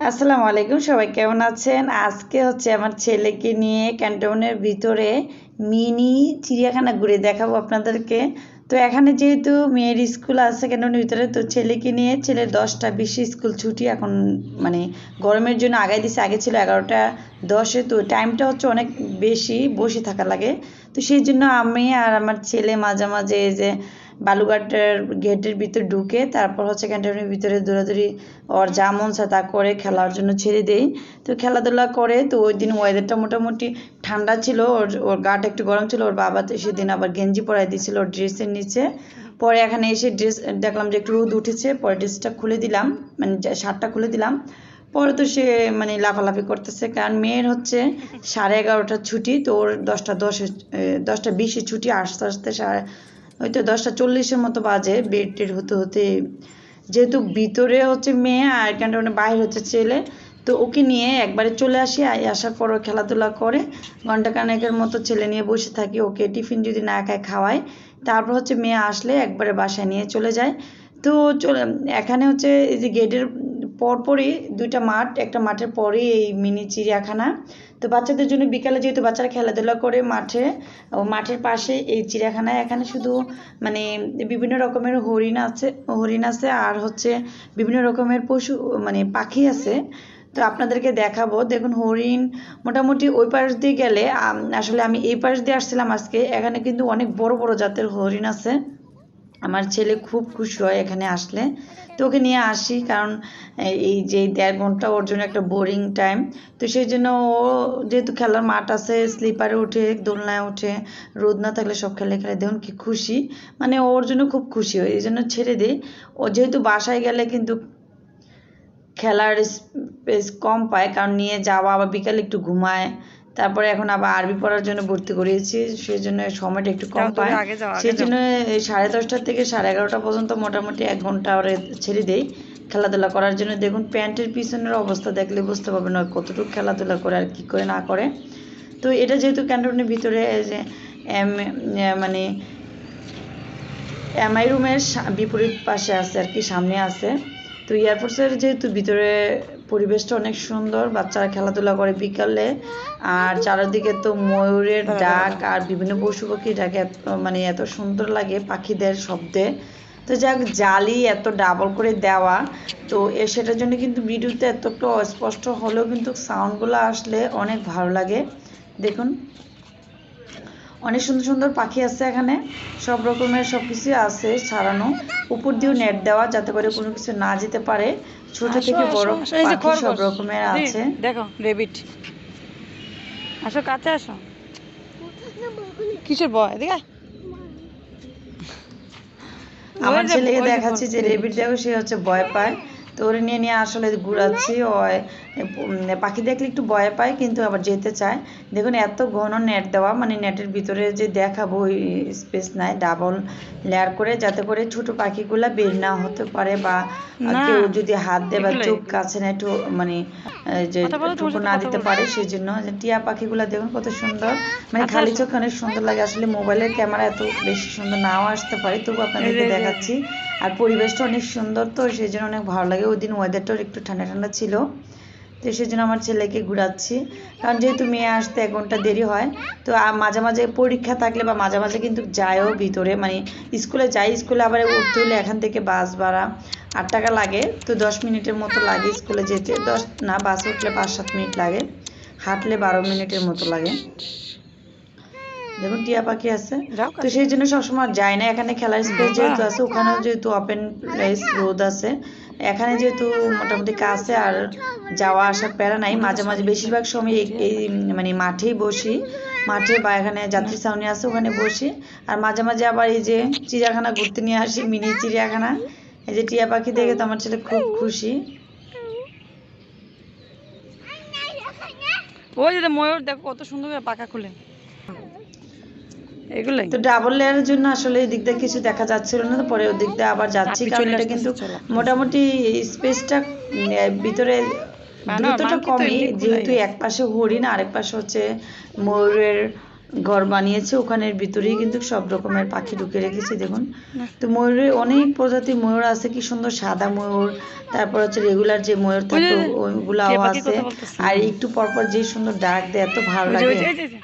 আসসালামু আলাইকুম, সবাই কেমন আছেন? আজকে হচ্ছে আমার ছেলেকে নিয়ে ক্যান্টনের ভিতরে মিনি চিড়িয়াখানা ঘুরে দেখাবো আপনাদেরকে। তো এখানে যেহেতু মেয়ের স্কুল আছে ক্যান্টনের ভিতরে, তো ছেলেকে নিয়ে, ছেলের 10টা 20 স্কুল ছুটি এখন, মানে গরমের জন্য আগাই দিছে। আগে ছিল 11টা 10-এ, তো টাইমটা হচ্ছে অনেক বেশি বসে থাকা লাগে। তো সেই জন্য আমি আর আমার ছেলে মাঝে মাঝে এই যে বালুঘাটের গেটের ভিতর ঢুকে তারপর হচ্ছে ক্যান্টনের ভিতরে দৌড়াদৌড়ি ওর যা মন চায় তা করে খেলার জন্য ছেড়ে দেই। তো খেলাধুলা করে, তো ওই দিন ওয়েদারটা মোটামুটি ঠান্ডা ছিল, ওর ওর গাটা একটু গরম ছিল। ওর বাবা তো সেদিন আবার গেঞ্জি পরাই দিয়েছিল ওর ড্রেসের নিচে। পরে এখানে এসে ড্রেস দেখলাম যে একটু রোদ উঠেছে, পরে ড্রেসটা খুলে দিলাম, মানে শার্টটা খুলে দিলাম। পরে তো সে মানে লাফালাফি করতেছে, কারণ মেয়ের হচ্ছে 11:30টার ছুটি, তো ওর 10টা 10-এ 10টা 20-এ ছুটি। আস্তে আস্তে হয়তো 10টা 40-এর মতো বাজে বেড টেড হতে হতে। যেহেতু ভিতরে হচ্ছে মেয়ে আর ক্যান্টনের বাইরে হচ্ছে ছেলে, তো ওকে নিয়ে একবারে চলে আসি। আসার পর ও খেলাধুলা করে ঘন্টা খানেকের মতো ছেলে নিয়ে বসে থাকি। ওকে টিফিন যদি না খায় খাওয়াই, তারপর হচ্ছে মেয়ে আসলে একবারে বাসায় নিয়ে চলে যায়। তো চলে এখানে হচ্ছে এই যে গেটের পরপরই দুইটা মাঠ, একটা মাঠের পরেই এই মিনি চিড়িয়াখানা। তো বাচ্চাদের জন্য বিকালে যেহেতু বাচ্চারা খেলাধুলা করে মাঠে, ও মাঠের পাশে এই চিড়িয়াখানায়। এখানে শুধু মানে বিভিন্ন রকমের হরিণ আছে আর হচ্ছে বিভিন্ন রকমের পশু, মানে পাখি আছে। তো আপনাদেরকে দেখাবো। দেখুন হরিণ মোটামুটি ওই পাশ দিয়ে গেলে, আসলে আমি এই পাশ দিয়ে আসছিলাম আজকে। এখানে কিন্তু অনেক বড় বড় জাতের হরিণ আছে। আমার ছেলে খুব খুশি হয় এখানে আসলে। তো ওকে নিয়ে আসি, কারণ এই যে 1.5 ঘন্টা ওর জন্য একটা বোরিং টাইম। তো সেই জন্য ও যেহেতু খেলার মাঠ আছে, স্লিপারে উঠে দোলনায় উঠে, রোদ না থাকলে সব খেলে খেলে দেখুন কি খুশি, মানে ওর জন্য খুব খুশি হয়, এই জন্য ছেড়ে দিই। ও যেহেতু বাসায় গেলে কিন্তু খেলার স্পেস কম পায়, কারণ নিয়ে যাওয়া, আবার বিকালে একটু ঘুমায়। তারপরে এখন আবার আরবি পড়ার জন্য ভর্তি করিয়েছি, সেই জন্য সময়টা একটু কম পায়। সেই জন্য 10:30 থেকে 11:30 পর্যন্ত মোটামুটি 1 ঘন্টা ওরে ছেড়ে দেই খেলাধুলা করার জন্য। দেখুন প্যান্টের পিছনের অবস্থা দেখলে বুঝতে পারবেন না কতটুকু খেলাধুলা করে আর কি করে না করে। তো এটা যেহেতু ক্যান্টনের ভিতরে, যে মানে এমআই রুমের বিপরীত পাশে আছে আর কি, সামনে আছে। তো এয়ারফোর্সের যেহেতু ভিতরে পরিবেশটা অনেক সুন্দর, বাচ্চারা খেলাধুলা করে বিকালে। আর চারিদিকে তো ময়ূরের ডাক আর বিভিন্ন পশু পাখির ডাক, মানে এত সুন্দর লাগে পাখিদের শব্দে। তো যাক, জালি এত ডাবল করে দেওয়া, তো সেটার জন্য কিন্তু ভিডিওতে এতটা অস্পষ্ট হলেও কিন্তু সাউন্ডগুলো আসলে অনেক ভালো লাগে। দেখুন অনেক সুন্দর সুন্দর পাখি আছে এখানে, সব রকমের সব কিছুই আছে ছাড়ানো। উপর দিয়েও নেট দেওয়া, যাতে করে কোনো কিছু না যেতে পারে। ছোট থেকে বড় পাখি সব রকমের আছে। দেখো রেবিট, আসো কাছে আসো। কিসের ভয়? এদিকে আমার ছেলেকে দেখাচ্ছি যে রেবিট দেখো, সে হচ্ছে ভয় পায়। তো ওরে নিয়ে নিয়ে আসলে ঘুরাচ্ছি। ও পাখি দেখলে একটু ভয় পায়, কিন্তু আবার যেতে চায়। দেখুন এত ঘন নেট দেওয়া, মানে নেটের ভিতরে যে দেখাবো ওই স্পেস নাই, ডাবল লেয়ার করে, যাতে করে ছোট পাখিগুলা বের না হতে পারে, বা কেউ যদি হাত দেয় বা চোখ কাছে নেয় মানে যে ঠুকো না দিতে পারে। সেই জন্য যে টিয়া পাখিগুলা দেখুন কত সুন্দর, মানে খালি চোখে অনেক সুন্দর লাগে। আসলে মোবাইলের ক্যামেরা এত বেশি সুন্দর নাও আসতে পারে, তবু আপনাদেরকে দেখাচ্ছি। আর পরিবেশটা অনেক সুন্দর, তো সেই জন্য অনেক ভালো লাগে। ওই দিন ওয়েদারটাও একটু ঠান্ডা ঠান্ডা ছিল, তো সেই জন্য আমার ছেলেকে ঘুরাচ্ছি। কারণ যেহেতু মেয়ে আসতে 1 ঘন্টা দেরি হয়, তো মাঝে মাঝে পরীক্ষা থাকলে বা মাঝে মাঝে কিন্তু যায়ও ভিতরে, মানে স্কুলে যাই। স্কুলে আবার উঠতে হলে এখান থেকে বাস ভাড়া 8 টাকা লাগে, তো 10 মিনিটের মতো লাগে স্কুলে যেতে। 10 না, বাসে উঠলে 5-7 মিনিট লাগে, হাঁটলে 12 মিনিটের মতো লাগে। দেখুন টিয়া পাখি আছে, তো সেই জন্য সবসময় যায় না। এখানে খেলার স্পেস যেহেতু আছে, ওখানেও যেহেতু ওপেন প্লেস, রোদ আছে। এখানে যেহেতু মোটামুটি কাছে, আর যাওয়া আসার প্যারা নাই। মাঝে মাঝে বেশিরভাগ সময় এই মানে মাঠেই বসি, মাঠে বা এখানে যাত্রী ছাউনি আছে ওখানে বসি। আর মাঝে মাঝে আবার এই যে চিড়িয়াখানা ঘুরতে নিয়ে আসি, মিনি চিড়িয়াখানা। এই যে টিয়া পাখি দেখে তো আমার ছেলে খুব খুশি। ওই যে ময়ূর দেখো কত সুন্দর পাখা খুলে। এগুলাই তো ডাবল লেয়ারের জন্য আসলে এই দিক দিয়ে কিছু দেখা যাচ্ছিল না, পরে ওই দিক দিয়ে আবার যাচ্ছি, কারণ এটা কিন্তু মোটামুটি স্পেসটা ভিতরে দূরত্বটা কমই, যেহেতু এক পাশে হরিণ আরেক পাশে হচ্ছে ময়ূরের ঘর বানিয়েছে, ওখানের ভিতরেই কিন্তু সব রকমের পাখি ঢুকে রেখেছে দেখুন। না তো ময়ূরের অনেক প্রজাতির ময়ূর আছে, কি সুন্দর সাদা ময়ূর, তারপর হচ্ছে রেগুলার যে ময়ূর ওই থাকে যে ওইগুলাও টিয়া পাখি আছে। কথা বলতেছে। আর একটু পরপর যে সুন্দর ডাক দেয়, এত ভালো ওই যে ওই লাগে যে এই যে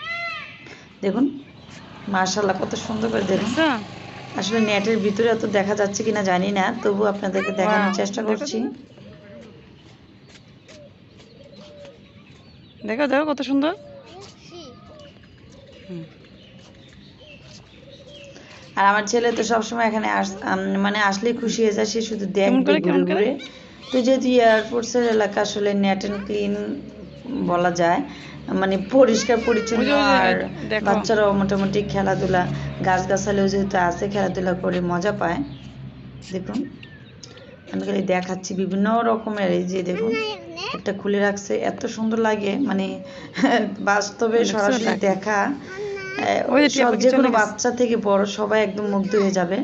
দেখুন। মাশাআল্লাহ, কত সুন্দর করে দেখুন। দেখছো? আসলে নেটের ভিতরে অত দেখা যাচ্ছে কিনা জানি না, তবু আপনাদেরকে দেখানোর ওয়াও, চেষ্টা দেখো করছি। দেখো দেখো কত সুন্দর। হুম। আর আমার ছেলে তো সবসময় এখানে মানে আসলেই খুশি হয়ে যায়, সে শুধু কেমন দেখবে করে ঘুরে কেমন করে? ঘুরে। তো যেহেতু এয়ারফোর্সের এলাকা, আসলে নেট অ্যান্ড ক্লিন বলা যায়, মানে পরিষ্কার ওই পরিচ্ছন্ন। যে ওই যে আর দেখো। বাচ্চারাও মোটামুটি খেলাধুলা, গাছগাছালিও যেহেতু আছে, খেলাধুলা করে মজা পায় দেখুন। আমি খালি দেখাচ্ছি বিভিন্ন রকমের, এই যে দেখুন একটা খুলে রাখছে, এত সুন্দর লাগে মানে বাস্তবে দেখছো সরাসরি ডাকে? দেখা ওই যে টিয়া সব, পাখি যে চলে কোনো গেছে। বাচ্চা থেকে বড় সবাই একদম মুগ্ধ হয়ে যাবে।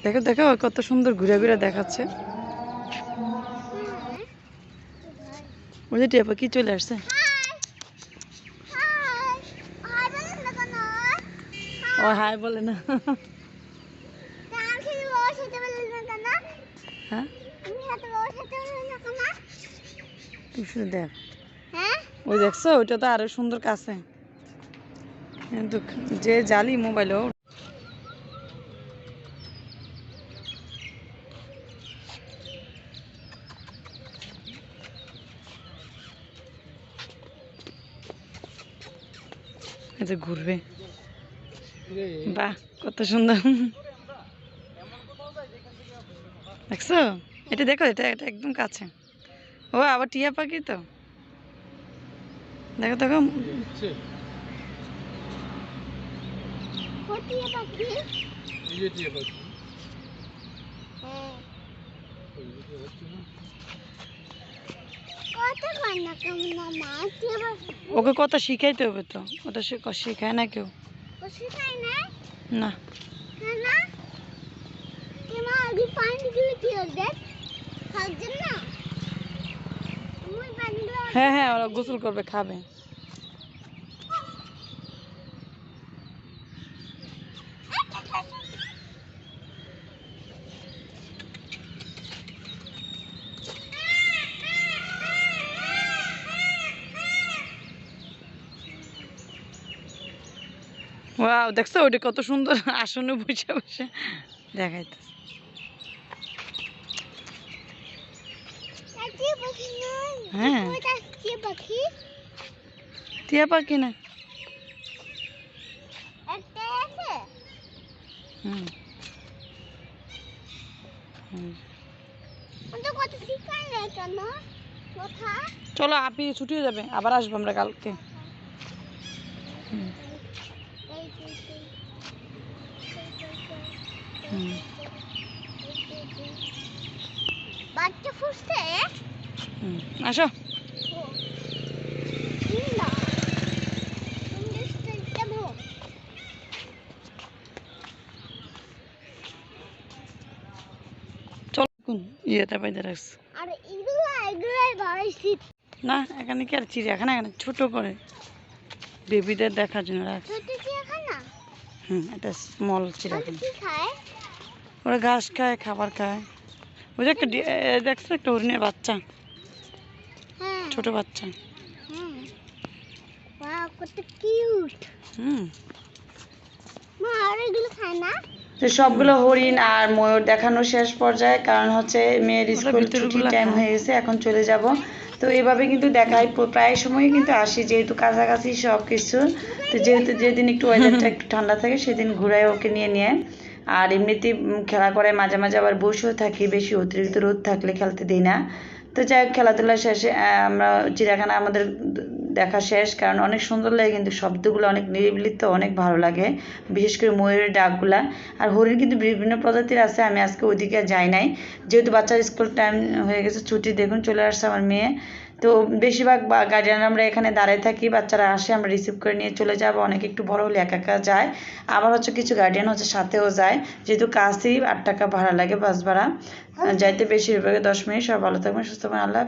দেখো দেখো কত সুন্দর ঘুরে ঘুরে দেখাচ্ছে। ওই যে টিয়া পাখি চলে আসছে। ও হাই বলে না। হ্যাঁ তুই শুধু দেখ। ওই দেখছো, ওইটা তো আরো সুন্দর কাছে, কিন্তু যে জালি মোবাইলও। এই যে ঘুরবে, বাহ কত সুন্দর। দেখছো? এটা দেখো, এটা এটা একদম কাছে। ও আবার টিয়া পাখি তো, দেখো দেখো। ওকে কথা শিখাইতে হবে তো, ওটা শিখায় না কেউ। না হ্যাঁ হ্যাঁ, ওরা গোসল করবে, খাবে। ওয়াও, দেখছো ওটা কত সুন্দর আসনে বসে বসে দেখাইতেছে। হ্যাঁ টিয়া পাখি না। হুম হুম। চলো, আপনি ছুটি হয়ে যাবে, আবার আসবো আমরা কালকে। হুম হুম। হুম, আসো। চলো কোন ইয়েতে বাইরে রাখছে। না এখানে কি আর চিড়িয়াখানা, এখানে ছোট করে বেবিদের দেখার জন্য রাখছে। হুম, এটা স্মল চিড়িয়াখানা। ওরা ঘাস খায়, খাবার খায়। ওই যে একটা দেখছো একটা হরিণের বাচ্চা, ছোট বাচ্চা। হুম। তো সবগুলো হরিণ আর ময়ূর দেখানো শেষ পর্যায়ে, কারণ হচ্ছে মেয়ের ওরা স্কুল ভিতরে ছুটির গুলা টাইম খায়। হয়ে গেছে, এখন চলে যাব। তো এভাবে কিন্তু দেখাই, প্রায় সময় কিন্তু আসি, যেহেতু কাছাকাছি সব কিছু। তো যেহেতু যেদিন একটু ওয়েদারটা একটু ঠান্ডা থাকে, সেদিন ঘুরাই ওকে নিয়ে নিয়ে। আর এমনিতেই খেলা করে, মাঝে মাঝে আবার বসেও থাকি, বেশি অতিরিক্ত রোদ থাকলে খেলতে দিই না। তো যাই হোক, খেলাধুলা শেষে আমরা চিড়িয়াখানা আমাদের দেখা শেষ, কারণ অনেক সুন্দর লাগে, কিন্তু শব্দগুলো অনেক নিরিবিলি, তো অনেক ভালো লাগে, বিশেষ করে ময়ূরের ডাকগুলা। আর হরিণ কিন্তু বিভিন্ন প্রজাতির আছে, আমি আজকে ওইদিকে যাই নাই, যেহেতু বাচ্চার স্কুল টাইম হয়ে গেছে, ছুটি দেখুন চলে আসছে আমার মেয়ে। তো বেশিরভাগ গার্ডিয়ান আমরা এখানে দাঁড়ায় থাকি, বাচ্চারা আসে, আমরা রিসিভ করে নিয়ে চলে যাবো। অনেকে একটু বড় হলে একা একা যায়, আবার হচ্ছে কিছু গার্ডিয়ান হচ্ছে সাথেও যায়, যেহেতু কাছেই 8 টাকা ভাড়া লাগে বাস ভাড়া, যাইতে বেশিরভাগে 10 মিনিট। সব ভালো থাকবেন, সুস্থ থাকবেন, আল্লাহ।